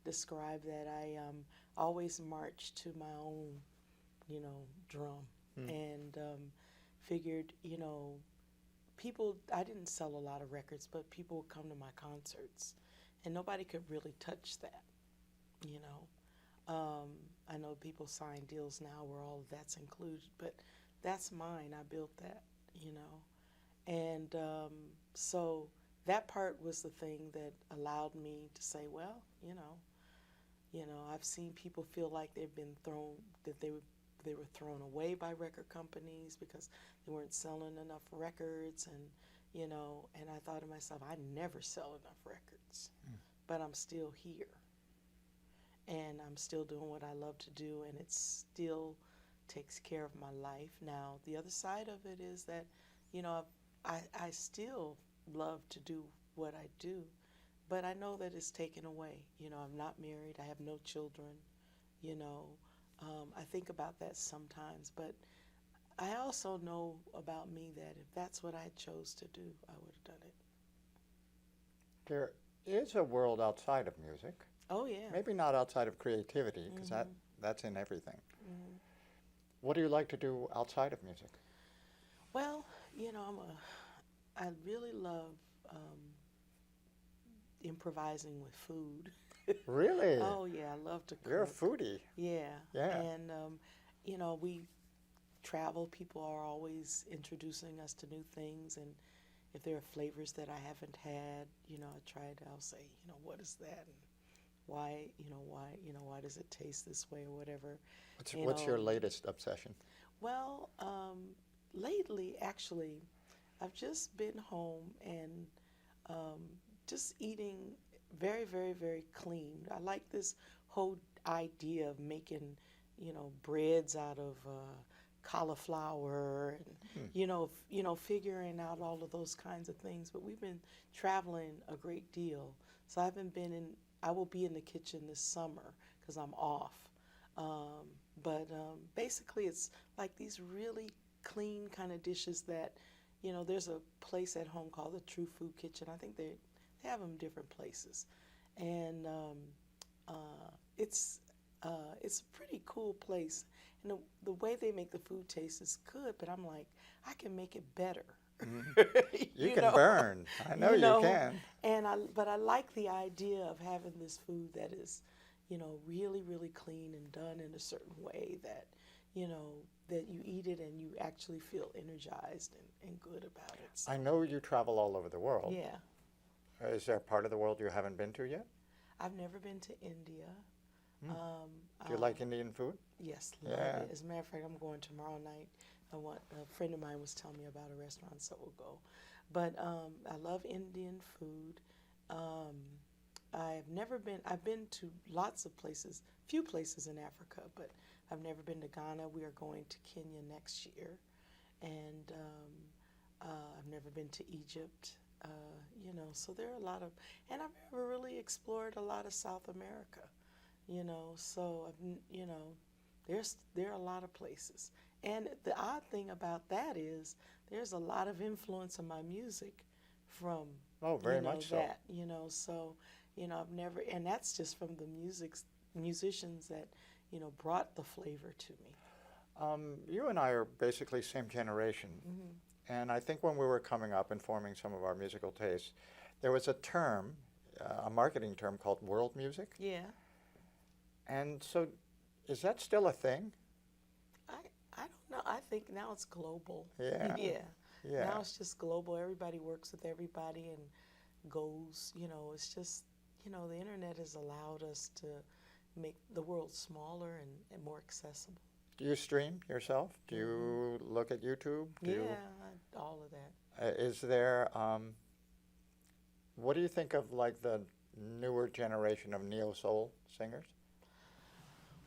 describe that. I always marched to my own, drum, and figured, people. I didn't sell a lot of records, but people would come to my concerts, and nobody could really touch that, I know people sign deals now where all of that's included, but that's mine. I built that, And so that part was the thing that allowed me to say, well, I've seen people feel like they've been thrown, that they were thrown away by record companies because they weren't selling enough records, and and I thought to myself, I never sell enough records, but I'm still here, and I'm still doing what I love to do, and it still takes care of my life. Now, the other side of it is that, I still love to do what I do, but I know that it's taken away. I'm not married. I have no children. I think about that sometimes, but I also know about me that if that's what I chose to do, I would have done it. There is a world outside of music. Oh, yeah. Maybe not outside of creativity, because that's in everything. What do you like to do outside of music? Well, I really love improvising with food. Really? Oh, yeah, I love to cook. You're a foodie. Yeah. Yeah. And, we travel. People are always introducing us to new things. And if there are flavors that I haven't had, I'll say, what is that? And why does it taste this way or whatever. What's your latest obsession? Well, lately, actually, I've just been home and just eating very, very, very clean. I like this whole idea of making, breads out of cauliflower and, figuring out all of those kinds of things. But we've been traveling a great deal. So I will be in the kitchen this summer because I'm off. But basically it's like these really clean kind of dishes that, there's a place at home called the True Food Kitchen. I think they have them in different places. And it's a pretty cool place. And the way they make the food taste is good, but I'm like, I can make it better. You can burn. I know you can. But I like the idea of having this food that is, really, really clean and done in a certain way that, that you eat it and you actually feel energized and good about it. So. I know you travel all over the world. Yeah. Is there a part of the world you haven't been to yet? I've never been to India. Do you like Indian food? Yes, love it. As a matter of fact, I'm going tomorrow night. A friend of mine was telling me about a restaurant, so we'll go. But I love Indian food. I've been to lots of places, few places in Africa, but I've never been to Ghana. We are going to Kenya next year. And I've never been to Egypt. So there are a lot of, and I've never really explored a lot of South America, so there are a lot of places. And the odd thing about that is there's a lot of influence on my music from very much that, so I've never, and that's just from the musicians that brought the flavor to me. You and I are basically same generation. And I think when we were coming up and forming some of our musical tastes, there was a term, a marketing term called world music. Yeah. And so is that still a thing? I don't know. I think now it's global. Yeah. Yeah. Yeah. Now it's just global. Everybody works with everybody and goes, it's just, the internet has allowed us to make the world smaller and more accessible. Do you stream yourself? Do you look at YouTube? All of that. Is there, what do you think of like the newer generation of neo-soul singers?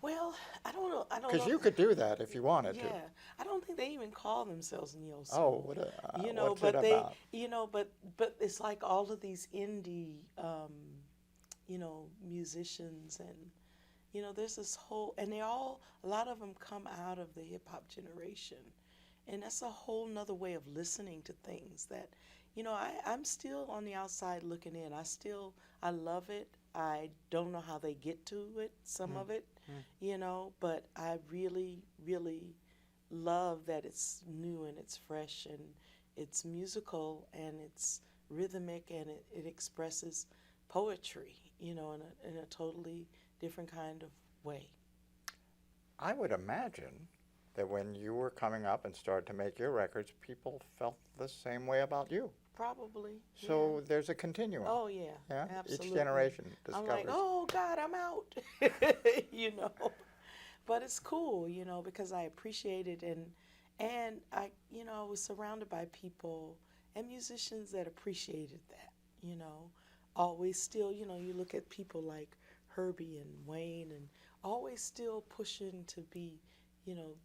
Well, I don't know. Because you could do that if you wanted to. Yeah, I don't think they even call themselves neo-soul. Oh, what's it about? But it's like all of these indie, musicians and, there's this whole, and a lot of them come out of the hip hop generation, and that's a whole nother way of listening to things that, I'm still on the outside looking in. I love it. I don't know how they get to it, some of it, but I really, really love that it's new and it's fresh and it's musical and it's rhythmic and it expresses poetry, in a totally different kind of way. I would imagine that when you were coming up and started to make your records, people felt the same way about you. Probably. So yeah. there's a continuum. Oh yeah, Yeah? absolutely. Each generation discovers. I'm like, oh God, I'm out. You know, but it's cool, you know, because I appreciate it, and I, you know, I was surrounded by people and musicians that appreciated that. You know, always still, you know, you look at people like Herbie and Wayne, and always still pushing to be, you know,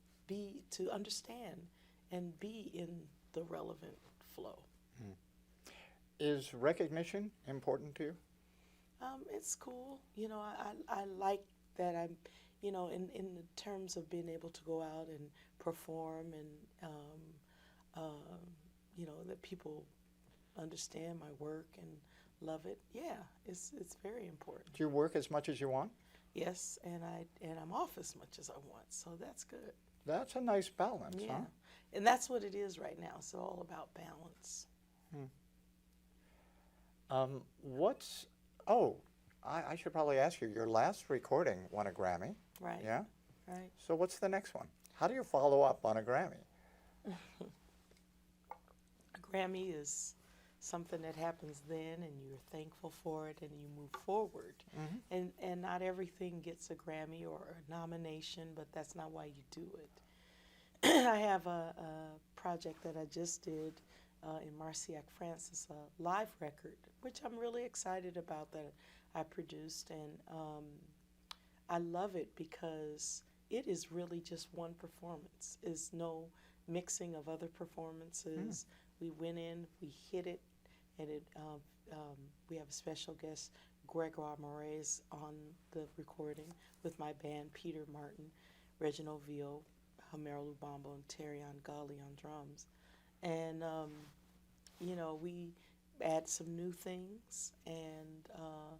to understand and be in the relevant flow. Is recognition important to you? It's cool. You know, I like that I'm, you know, in the terms of being able to go out and perform and, you know, that people understand my work and love it. Yeah, it's very important. Do you work as much as you want? Yes, and I'm off as much as I want, so that's good. That's a nice balance, Yeah, huh? and that's what it is right now. It's all about balance. I should probably ask you, your last recording won a Grammy. Right. Yeah? Right. So what's the next one? How do you follow up on a Grammy? A Grammy is something that happens then, and you're thankful for it, and you move forward. And not everything gets a Grammy or a nomination, but that's not why you do it. I have a project that I just did in Marcillac, France. It's a live record, which I'm really excited about, that I produced, and I love it because it is really just one performance. It's no mixing of other performances. We went in, we hit it, and we have a special guest, Gregoire Moraes, on the recording with my band, Peter Martin, Reginald Viau, Homero Lubambo, and Terrion Gully on drums. And, you know, we add some new things and a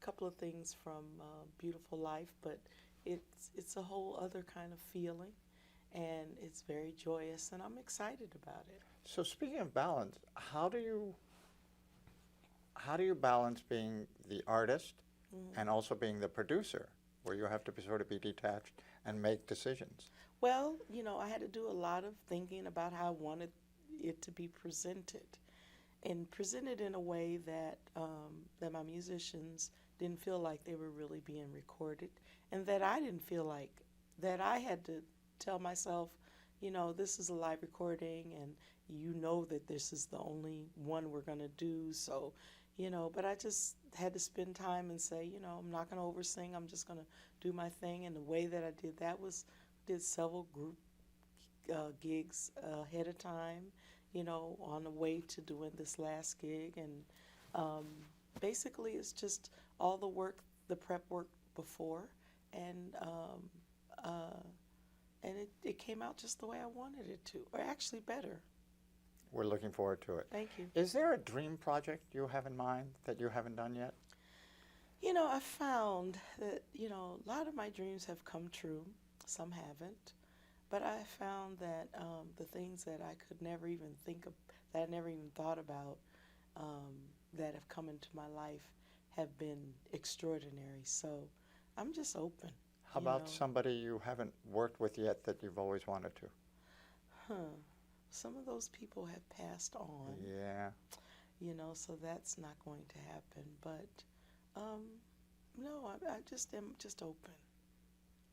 couple of things from Beautiful Life, but it's a whole other kind of feeling, and it's very joyous, and I'm excited about it. So speaking of balance, how do you balance being the artist and also being the producer, where you have to sort of be detached and make decisions? Well, you know, I had to do a lot of thinking about how I wanted it to be presented, and presented in a way that that my musicians didn't feel like they were really being recorded, and that I didn't feel like that I had to tell myself, you know, this is a live recording, and you know that this is the only one we're going to do, so, you know, but I just had to spend time and say, you know, I'm not going to oversing, I'm just going to do my thing, and the way that I did that was, did several group gigs ahead of time, you know, on the way to doing this last gig, and basically it's just all the work, the prep work before, and it came out just the way I wanted it to, or actually better. We're looking forward to it. Thank you. Is there a dream project you have in mind that you haven't done yet? You know, I found that, you know, a lot of my dreams have come true. Some haven't. But I found that the things that I could never even think of, that I never even thought about, that have come into my life have been extraordinary. So I'm just open. How about somebody you haven't worked with yet that you've always wanted to? Some of those people have passed on. Yeah. You know, so that's not going to happen. But no, I just am just open.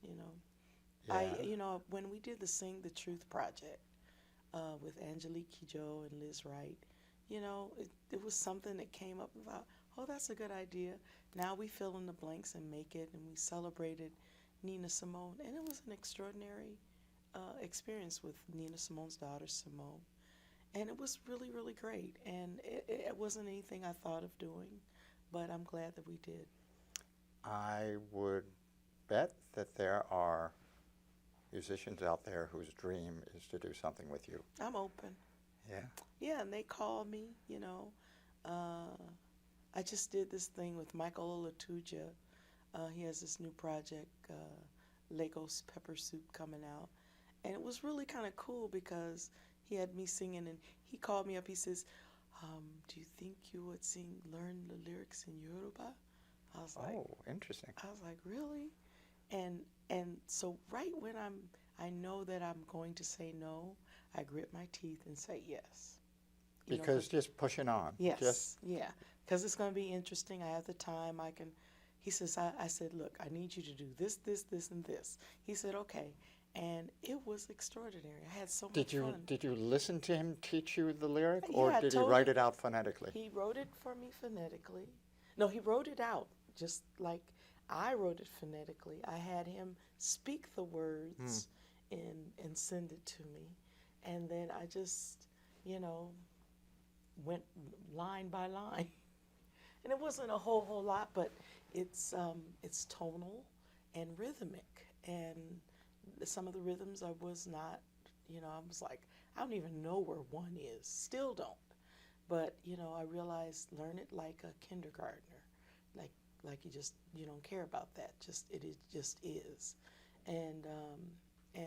You know. Yeah. You know, when we did the Sing the Truth project with Angelique Kidjo and Liz Wright, you know, it was something that came up about, oh, that's a good idea. Now we fill in the blanks and make it, and we celebrated Nina Simone, and it was an extraordinary experience with Nina Simone's daughter, Simone, and it was really, really great, and it wasn't anything I thought of doing, but I'm glad that we did. I would bet that there are musicians out there whose dream is to do something with you. I'm open. Yeah? Yeah, and they call me, you know. I just did this thing with Michael Olatuja. He has this new project, Lagos Pepper Soup, coming out. And it was really kind of cool because he had me singing, and he called me up. He says, do you think you would learn the lyrics in Yoruba? I was like, oh, interesting. I was like, really? And And so right when I know that I'm going to say no, I grit my teeth and say yes. You know, Because just pushing on. yes, yeah, because it's going to be interesting. I have the time. I can. He says, I said, look, I need you to do this, this, this, and this. He said, okay, and it was extraordinary. I had so much fun. Did you listen to him teach you the lyric, Yeah, or I did he told write him- it out phonetically? He wrote it for me phonetically. No, he wrote it out just like I wrote it phonetically. I had him speak the words and send it to me, and then I just, you know, went line by line. And it wasn't a whole lot, but it's tonal and rhythmic. And some of the rhythms I was not, you know, I was like, I don't even know where one is. Still don't. But, you know, I realized learn it like a kindergartner. Like you don't care about that. It just is. And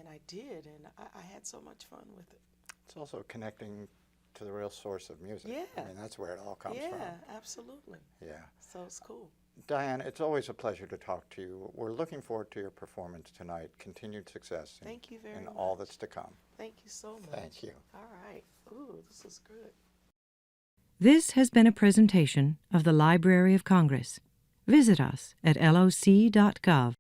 I did, and I had so much fun with it. It's also connecting to the real source of music. Yeah. I mean, that's where it all comes from. Yeah, absolutely. Yeah. So it's cool. Dianne, it's always a pleasure to talk to you. We're looking forward to your performance tonight. Continued success in, Thank you very in much. all that's to come. Thank you so much. Thank you. All right. Ooh, this is good. This has been a presentation of the Library of Congress. Visit us at loc.gov.